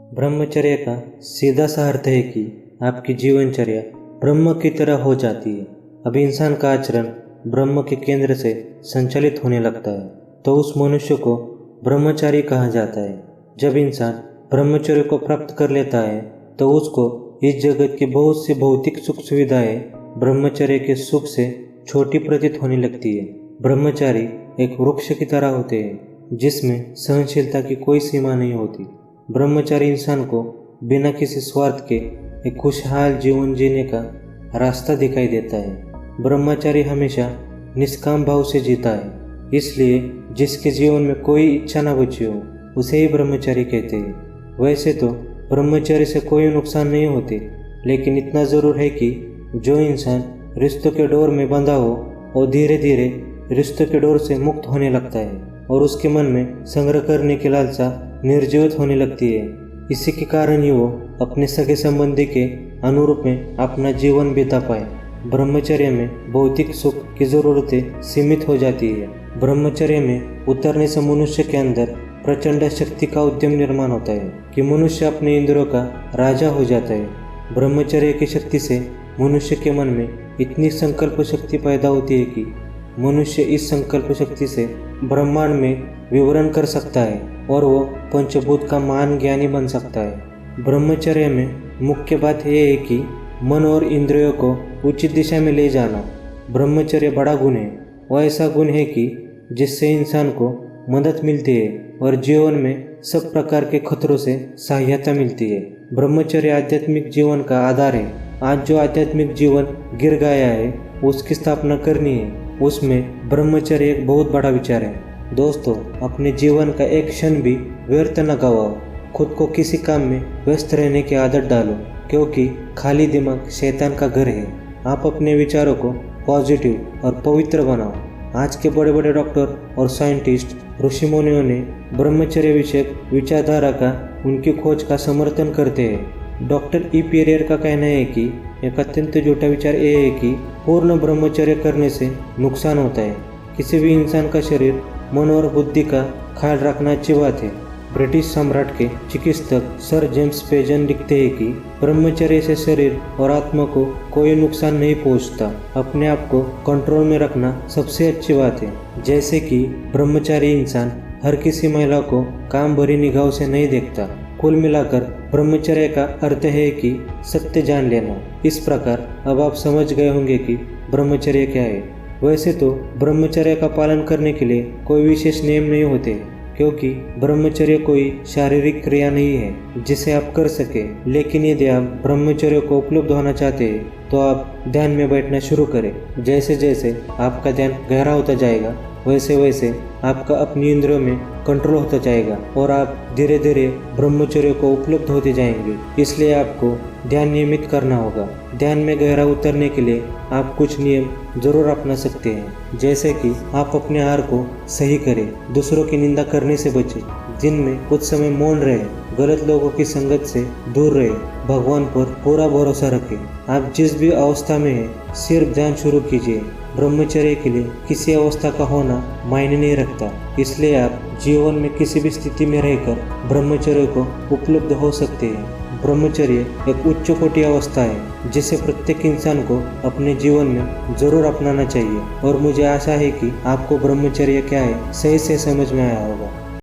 ब्रह्मचर्य का सीधा सा अर्थ है कि आपकी जीवनचर्या ब्रह्म की तरह हो जाती है। अब इंसान का आचरण ब्रह्म के केंद्र से संचालित होने लगता है तो उस मनुष्य को ब्रह्मचारी कहा जाता है। जब इंसान ब्रह्मचर्य को प्राप्त कर लेता है तो उसको इस जगत की बहुत सी भौतिक सुख सुविधाएं ब्रह्मचर्य के सुख से छोटी प्रतीत होने लगती है। ब्रह्मचारी एक वृक्ष की तरह होते हैं जिसमें सहनशीलता की कोई सीमा नहीं होती। ब्रह्मचारी इंसान को बिना किसी स्वार्थ के एक खुशहाल जीवन जीने का रास्ता दिखाई देता है। ब्रह्मचारी हमेशा निष्काम भाव से जीता है, इसलिए जिसके जीवन में कोई इच्छा न बची हो उसे ही ब्रह्मचारी कहते हैं। वैसे तो ब्रह्मचर्य से कोई नुकसान नहीं होते, लेकिन इतना ज़रूर है कि जो इंसान रिश्तों के डोर में बंधा हो और धीरे धीरे रिश्तों के डोर से मुक्त होने लगता है और उसके मन में संग्रह करने की लालसा निर्जीवित होने लगती है। इसी के कारण ही वो अपने सगे संबंधी के अनुरूप में अपना जीवन बिता पाए। ब्रह्मचर्य में भौतिक सुख की ज़रूरतें सीमित हो जाती है। ब्रह्मचर्य में उतरने से मनुष्य के अंदर प्रचंड शक्ति का उद्यम निर्माण होता है कि मनुष्य अपने इंद्रियों का राजा हो जाता है। ब्रह्मचर्य की शक्ति से मनुष्य के मन में इतनी संकल्प शक्ति पैदा होती है कि मनुष्य इस संकल्प शक्ति से ब्रह्मांड में विवरण कर सकता है और वो पंचभूत का महान ज्ञानी बन सकता है। ब्रह्मचर्य में मुख्य बात यह है कि मन और इंद्रियों को उचित दिशा में ले जाना। ब्रह्मचर्य बड़ा गुण है, वह ऐसा गुण है कि जिससे इंसान को मदद मिलती है और जीवन में सब प्रकार के खतरों से सहायता मिलती है। ब्रह्मचर्य आध्यात्मिक जीवन का आधार है। आज जो आध्यात्मिक जीवन गिर गया है उसकी स्थापना करनी है, उसमें ब्रह्मचर्य एक बहुत बड़ा विचार है। दोस्तों, अपने जीवन का एक क्षण भी व्यर्थ न गवाओ। खुद को किसी काम में व्यस्त रहने की आदत डालो, क्योंकि खाली दिमाग शैतान का घर है। आप अपने विचारों को पॉजिटिव और पवित्र बनाओ। आज के बड़े बड़े डॉक्टर और साइंटिस्ट, ऋषि मुनियों ने ब्रह्मचर्य विषयक विचारधारा का उनकी खोज का समर्थन करते हैं। डॉक्टर ई पीरियर का कहना है कि एक अत्यंत झूठा विचार यह है कि पूर्ण ब्रह्मचर्य करने से नुकसान होता है। किसी भी इंसान का शरीर, मन और बुद्धि का ख्याल रखना अच्छी बात है। ब्रिटिश सम्राट के चिकित्सक सर जेम्स पेजन लिखते हैं कि ब्रह्मचर्य से शरीर और आत्मा को कोई नुकसान नहीं पहुंचता। अपने आप को कंट्रोल में रखना सबसे अच्छी बात है। जैसे कि ब्रह्मचारी इंसान हर किसी महिला को काम भरी निगाहों से नहीं देखता। कुल मिलाकर ब्रह्मचर्य का अर्थ है कि सत्य जान लेना। इस प्रकार अब आप समझ गए होंगे कि ब्रह्मचर्य क्या है। वैसे तो ब्रह्मचर्य का पालन करने के लिए कोई विशेष नियम नहीं होते, क्योंकि ब्रह्मचर्य कोई शारीरिक क्रिया नहीं है जिसे आप कर सके। लेकिन यदि आप ब्रह्मचर्य को उपलब्ध होना चाहते हैं तो आप ध्यान में बैठना शुरू करें। जैसे जैसे आपका ध्यान गहरा होता जाएगा वैसे वैसे आपका अपनी इंद्रियों में कंट्रोल होता जाएगा और आप धीरे धीरे ब्रह्मचर्य को उपलब्ध होते जाएंगे। इसलिए आपको ध्यान नियमित करना होगा। ध्यान में गहरा उतरने के लिए आप कुछ नियम जरूर अपना सकते हैं, जैसे कि आप अपने आहार को सही करें, दूसरों की निंदा करने से बचें, दिन में कुछ समय मौन रहे, गलत लोगों की संगत से दूर रहे, भगवान पर पूरा भरोसा रखें। आप जिस भी अवस्था में हैं सिर्फ ध्यान शुरू कीजिए। ब्रह्मचर्य के लिए किसी अवस्था का होना मायने नहीं रखता, इसलिए आप जीवन में किसी भी स्थिति में रहकर ब्रह्मचर्य को उपलब्ध हो सकते हैं। ब्रह्मचर्य एक उच्च कोटि अवस्था है जिसे प्रत्येक इंसान को अपने जीवन में जरूर अपनाना चाहिए और मुझे आशा है कि आपको ब्रह्मचर्य क्या है सही से समझ में आया होगा।